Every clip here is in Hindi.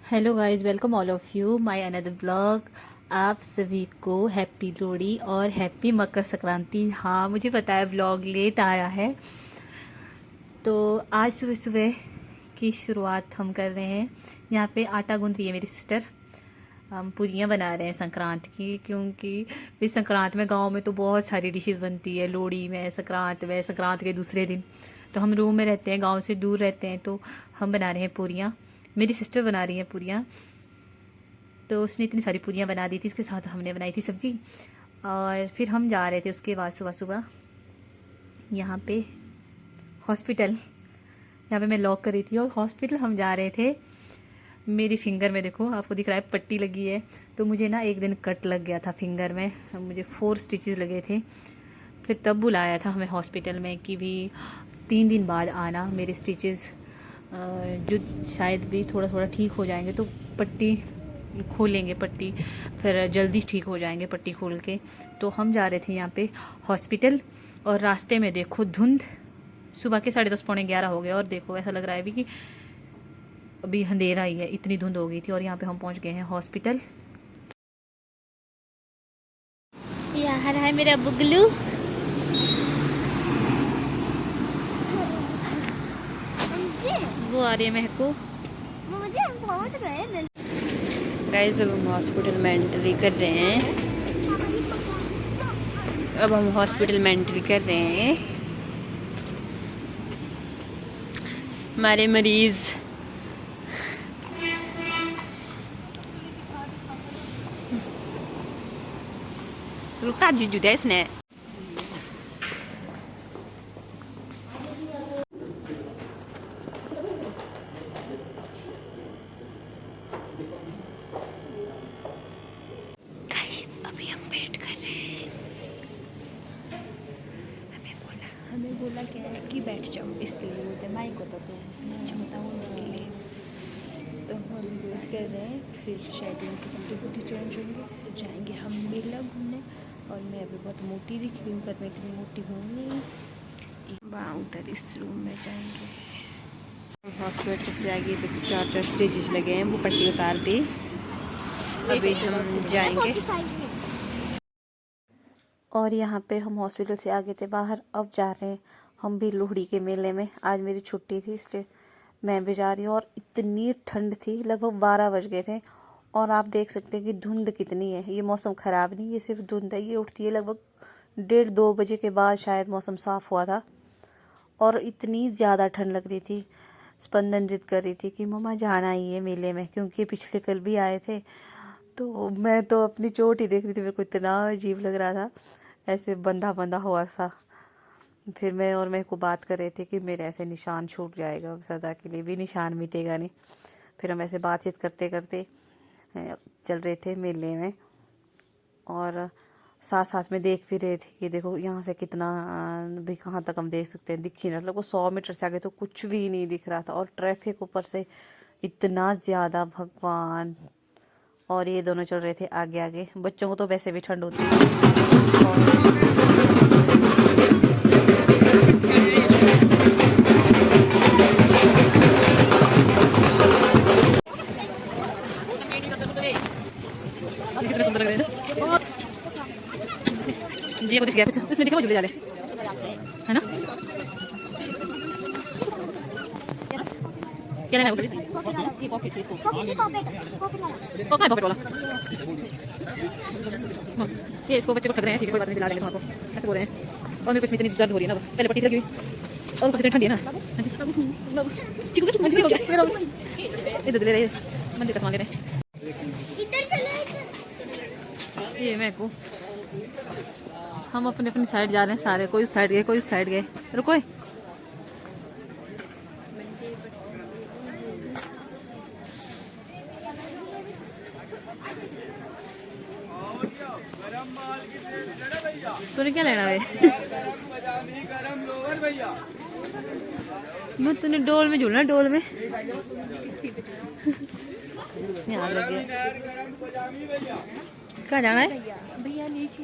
Hello guys, welcome all of you my another blog. आप सभी को हैप्पी लोहड़ी और हैप्पी मकर संक्रांति। हाँ, मुझे पता है ब्लॉग लेट आया है। तो आज सुबह सुबह की शुरुआत हम कर रहे हैं। यहाँ पे आटा गूंद रही है मेरी सिस्टर। हम पूरियाँ बना रहे हैं संक्रांत की, क्योंकि इस संक्रांत में गांव में तो बहुत सारी डिशेस बनती है। लोहड़ी में, संक्रांत के दूसरे दिन। तो हम रूम में रहते हैं, गांव से दूर रहते हैं, तो हम बना रहे हैं पूरियाँ। मेरी सिस्टर बना रही है पूरियाँ। तो उसने इतनी सारी पूरियाँ बना दी थी, इसके साथ हमने बनाई थी सब्जी। और फिर हम जा रहे थे उसके बाद सुबह सुबह यहाँ पे हॉस्पिटल। यहाँ पे मैं लॉक कर रही थी और हॉस्पिटल हम जा रहे थे। मेरी फिंगर में देखो, आपको दिख रहा है पट्टी लगी है। तो मुझे ना एक दिन कट लग गया था फिंगर में, मुझे 4 स्टिचेस लगे थे। फिर तब बुलाया था हमें हॉस्पिटल में कि भी 3 दिन बाद आना। मेरे स्टिचेस जो शायद भी थोड़ा थोड़ा ठीक हो जाएंगे, तो पट्टी खोलेंगे, पट्टी फिर जल्दी ठीक हो जाएंगे पट्टी खोल के। तो हम जा रहे थे यहाँ पे हॉस्पिटल, और रास्ते में देखो धुंध। सुबह के 10:30 पौने 11 हो गए, और देखो ऐसा लग रहा है भी कि अभी अंधेरा ही है, इतनी धुंध हो गई थी। और यहाँ पे हम पहुँच गए हैं हॉस्पिटल। यहाँ है मेरा बुगलू। वो आ रही है महको। मुझे पहुंच गए। गाइस, अब हम हॉस्पिटल में एंट्री कर रहे हैं। अब हम हॉस्पिटल में एंट्री कर रहे हैं। हमारे मरीज रुका जीजू देश ने। अभी हम वेट कर रहे हैं। हमें बोला क्या है कि बैठ जाओ, इसलिए बोलते माइक होता तो क्षमता हो उसके लिए। तो हम वेट कर रहे हैं, फिर शायद उनकी कंप्लीट चेंज होंगे, फिर जाएंगे हम मेला घूमने। और मैं अभी बहुत मोटी दिख रही हूँ, पर मैं इतनी मोटी हूँ नहीं। वहाँ उधर इस रूम में जाएंगे। हॉस्पिटल से आगे देखो 4 स्टेजेस लगे हैं, वो पट्टी उतार दी। अभी हम जाएंगे। और यहाँ पे हम हॉस्पिटल से आगे थे बाहर, अब जा रहे हैं हम भी लोहड़ी के मेले में। आज मेरी छुट्टी थी, इसलिए मैं भी जा रही हूँ। और इतनी ठंड थी, लगभग 12 बज गए थे। और आप देख सकते हैं कि धुंध कितनी है। ये मौसम ख़राब नहीं, ये सिर्फ धुंध है। ये उठती है लगभग 1:30-2 बजे के बाद, शायद मौसम साफ़ हुआ था। और इतनी ज़्यादा ठंड लग रही थी। स्पंदन जिद कर रही थी कि मम्मा जाना ही है मेले में, क्योंकि पिछले कल भी आए थे। तो मैं तो अपनी चोट ही देख रही थी, मेरे को इतना अजीब लग रहा था, ऐसे बंधा बंधा हुआ सा। फिर मैं और मेरे को बात कर रहे थे कि मेरे ऐसे निशान छूट जाएगा, सदा के लिए भी निशान मिटेगा नहीं। फिर हम ऐसे बातचीत करते करते चल रहे थे मेले में, और साथ साथ में देख भी रहे थे कि देखो यहाँ से कितना भी, कहाँ तक हम देख सकते हैं, दिख ही नहीं, मतलब 100 मीटर से आगे तो कुछ भी नहीं दिख रहा था। और ट्रैफिक ऊपर से इतना ज़्यादा, भगवान। और ये दोनों चल रहे थे आगे आगे। बच्चों को तो वैसे भी ठंड होती है। कितने सुंदर लग रहे हैं जी। को दिख गया कुछ, इसमें दिखा वो झूले जाले है ना। क्या लेना है? ये पॉकेट वाला। ये इसको बच्चे को ठग रहे हैं, ठीक है कोई बात नहीं, दिला देंगे तुमको, ऐसे बोल रहे हैं। और मेरे को इसमें इतनी दर्द हो रही है ना, पहले पट्टी लगी हुई और ऊपर से ठंडी है ना। चिकू कुछ मंदिर हो गया, इधर ले रहे मंदिर का सामान ले रहे हैं। ये मैं को हम अपने अपनी साइड जा रहे हैं सारे, कोई उस साइड गए, कोई उस साइड गए। रुको, तूने क्या लेना है? मैं तूने डोल में झूलना, डोल में याद रख गया। कहाँ जाना है भैया? नीचे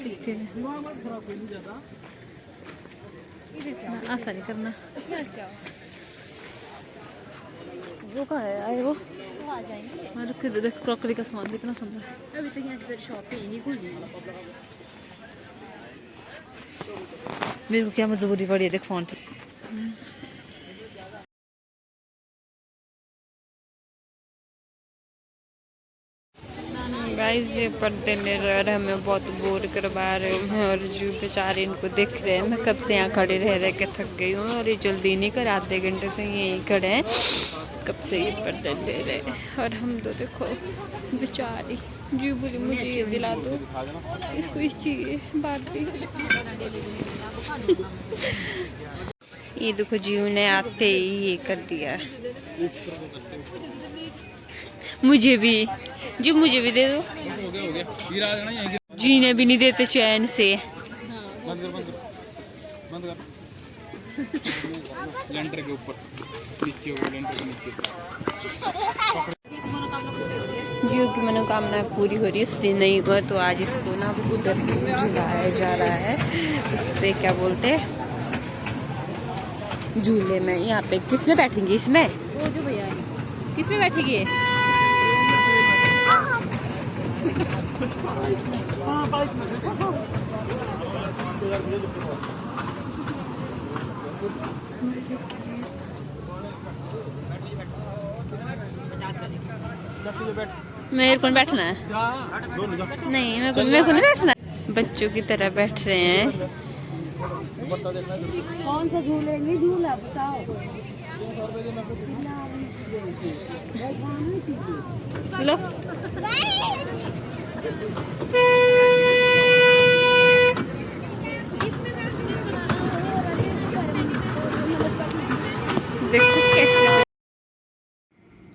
ऐसा नहीं करना। वो कहाँ है आए वो? वो आ जाएंगे। अरे किधर देख, क्रॉकरी का सामान कितना सुंदर है। अभी तक यहाँ की शॉप ही नहीं खुली। मेरे को क्या मजबूरी पड़ी है देख फोन से। गाइस ये पर्दे मिरर हमें बहुत बोर करवा रहे हैं और जो बेचारे इनको देख रहे हैं। मैं कब से यहाँ खड़े रह के थक गई हूँ और ये जल्दी नहीं कर, आधे घंटे से यहीं खड़े हैं, कब से ये पर्दे दे रहे हैं। और हम तो देखो बेचारी जी बोली मुझे ये दिला दो, इसको इस चाहिए बार्बी। ये देखो जीव ने आते ही ये कर दिया। मुझे भी जी, मुझे भी दे दो। हो गया। जीने भी नहीं देते चैन से। बंद कर, बंद कर, बंद कर। लेंटर के ऊपर नीचे हो, लेंटर के नीचे। जीव की मनोकामना पूरी हो रही है, उस दिन नहीं हुआ तो आज इसको ना उधर झुलाया जा रहा है। उस पे क्या बोलते हैं, झूले में। यहाँ पे किस में बैठेंगे? इसमें वो जो भैया किस में बैठेंगे? मेरे को बैठना है? नहीं, मेरे को नहीं बैठना। बच्चों की तरह बैठ रहे हैं। कौन सा झूलेंगे? झूला बताओ। लो देखो कैसे।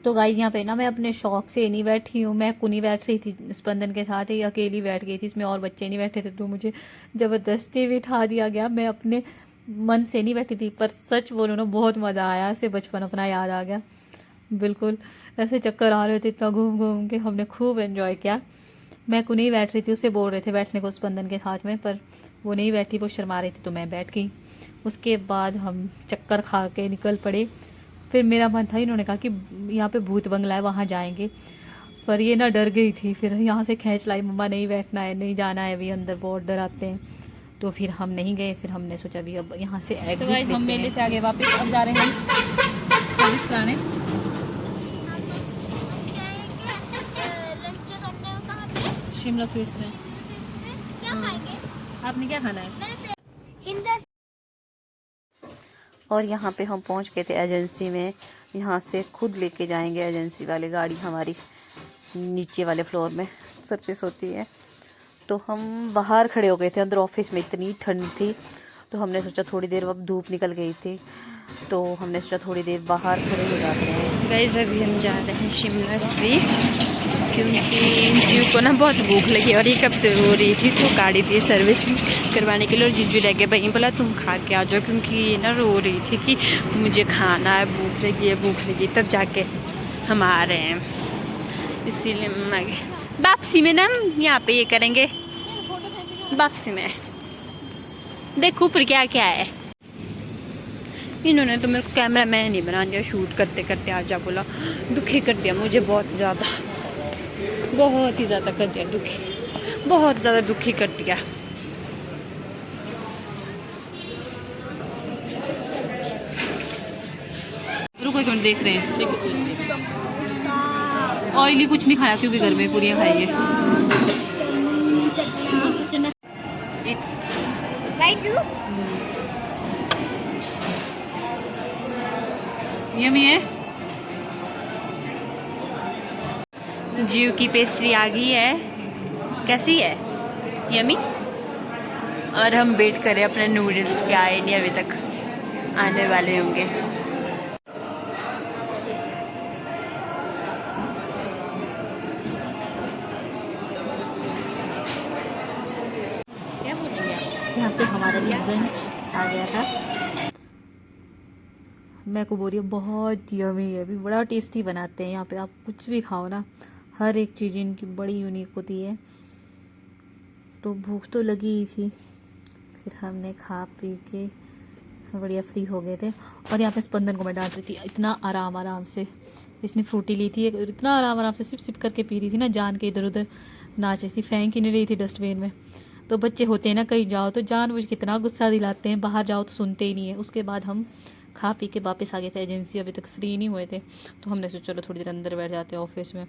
तो गाइज यहाँ पे ना मैं अपने शौक से नहीं बैठी हूँ, मैं कुनी बैठ रही थी स्पंदन के साथ ही, अकेली बैठ गई थी, इसमें और बच्चे नहीं बैठे थे तो मुझे ज़बरदस्ती बिठा दिया गया। मैं अपने मन से नहीं बैठी थी, पर सच बोलो ना बहुत मज़ा आया, ऐसे बचपन अपना याद आ गया। बिल्कुल ऐसे चक्कर आ रहे थे, इतना घूम घूम के हमने खूब एंजॉय किया। मैं कुनी बैठ रही थी, उसे बोल रहे थे बैठने को स्पंदन के साथ में, पर वो नहीं बैठी, वो शर्मा रही थी तो मैं बैठ गई। उसके बाद हम चक्कर खा के निकल पड़े। फिर मेरा मन था, इन्होंने कहा कि यहाँ पे भूत बंगला है वहाँ जाएंगे, पर ये ना डर गई थी। फिर यहाँ से खींच लाई, मम्मा नहीं बैठना है, नहीं जाना है अभी, अंदर बहुत डराते हैं। तो फिर हम नहीं गए। फिर हमने सोचा अभी अब यहाँ से एग्जिट लेते हैं। हम मेले से आगे वापस अब जा रहे हैं सर्विस कराने शिमला स्वीट्स में। क्या खाएंगे? आपने क्या खाना है? हिंदा और यहाँ पे हम पहुँच गए थे एजेंसी में। यहाँ से खुद लेके जाएंगे एजेंसी वाले, गाड़ी हमारी नीचे वाले फ्लोर में सर्विस होती है। तो हम बाहर खड़े हो गए थे, अंदर ऑफिस में इतनी ठंड थी तो हमने सोचा थोड़ी देर, अब धूप निकल गई थी तो हमने सोचा थोड़ी देर बाहर खड़े हो जाते हैं। गाइस अभी हम जा रहे हैं शिमला स्वीट, क्योंकि जीजू को ना बहुत भूख लगी और ये कब से रो रही थी तो गाड़ी दी सर्विस करवाने के लिए। और जीजू रह गए, भाई बोला तुम खा के आ जाओ, क्योंकि ये ना रो रही थी कि मुझे खाना है, भूख लगी है, भूख लगी। तब जाके हम आ रहे हैं, इसीलिए हम आ गए। वापसी में ना हम यहाँ पे ये करेंगे, वापसी में देखो ऊपर क्या क्या है। इन्होंने तो मेरे को कैमरा मैन नहीं बना दिया, शूट करते करते आ जा बोला। दुखी कर दिया मुझे बहुत ज़्यादा, बहुत ही ज़्यादा कर दिया दुखी, बहुत ज़्यादा दुखी कर दिया। रुको क्यों देख रहे हैं? ऑयली कुछ नहीं खाया क्योंकि घर में पूरियाँ खाई है। यम्मी है। जीव की पेस्ट्री आ गई है, कैसी है? यम्मी। और हम वेट करें अपने नूडल्स के, आए नहीं अभी तक, आने वाले होंगे। क्या बोल रही है? यहाँ पे हमारा लंच आ गया था। मैं को बोल रही हूँ बहुत यमी है, भी बड़ा टेस्टी बनाते हैं यहाँ पे। आप कुछ भी खाओ ना, हर एक चीज़ इनकी बड़ी यूनिक होती है। तो भूख तो लगी ही थी, फिर हमने खा पी के बढ़िया फ्री हो गए थे। और यहाँ पे स्पंदन को मैं डांट रही थी, इतना आराम आराम से इसने फ्रूटी ली थी, इतना आराम आराम से सिप सिप करके पी रही थी ना, जान के इधर उधर नाच रही थी, फेंक ही नहीं रही थी डस्टबिन में। तो बच्चे होते हैं ना, कहीं जाओ तो जानबूझ के इतना गुस्सा दिलाते हैं, बाहर जाओ तो सुनते ही नहीं है। उसके बाद हम खा पी के वापस आ गए थे एजेंसी, अभी तक फ्री नहीं हुए थे, तो हमने सोचा चलो थोड़ी देर अंदर बैठ जाते हैं ऑफिस में।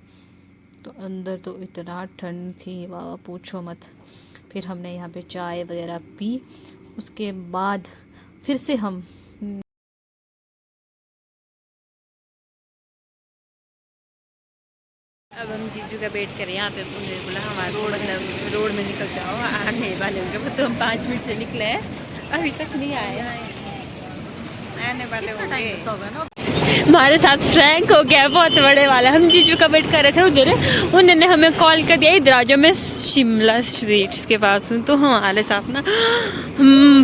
तो अंदर तो इतना ठंड थी, वाह पूछो मत। फिर हमने यहाँ पे चाय वगैरह पी, उसके बाद फिर से हम अब हम जीजू का वेट करें यहाँ पे। उन्होंने बोला हमारे रोड मतलब रोड में निकल जाओ, आने वाले होंगे। वो तो हम 5 मिनट से निकले हैं, अभी तक नहीं आए, आने वाले होंगे। हमारे साथ फ्रैंक हो गया बहुत बड़े वाला। हम जीजू का वेट कर रहे थे उधर, उन्होंने हमें कॉल कर दिया इधर आ जाओ, मैं शिमला स्वीट्स के पास हूँ। तो हमारे साथ ना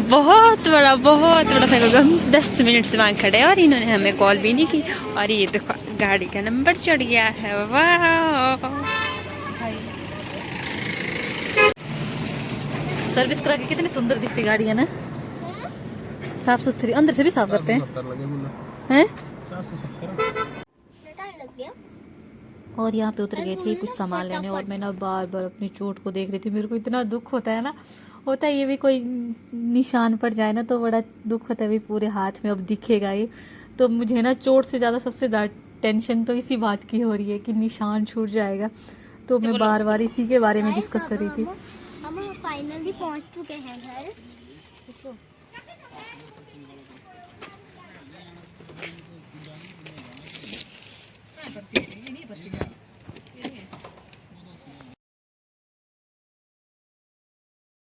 बहुत बड़ा फ्रैंक हो गया। हम 10 मिनट से वहाँ खड़े और इन्होंने हमें कॉल भी नहीं की। और ये देखो गाड़ी का नंबर चढ़ गया है, वाह। सर्विस करा के कितनी सुंदर दिखती गाड़ी है ना, साफ सुथरी, अंदर से भी साफ करते हैं। और यहाँ पे उतर गए थे कुछ सामान लेने, और मैं ना बार बार अपनी चोट को देख रही थी। मेरे को इतना दुख होता है ना, होता है ये भी कोई निशान पड़ जाए ना तो बड़ा दुख होता है, भी पूरे हाथ में अब दिखेगा ये। तो मुझे ना चोट से ज़्यादा सबसे ज़्यादा टेंशन तो इसी बात की हो रही है कि निशान छूट जाएगा। तो मैं बार बार इसी के बारे में डिस्कस कर रही थी। हम फाइनली पहुंच चुके हैं घर।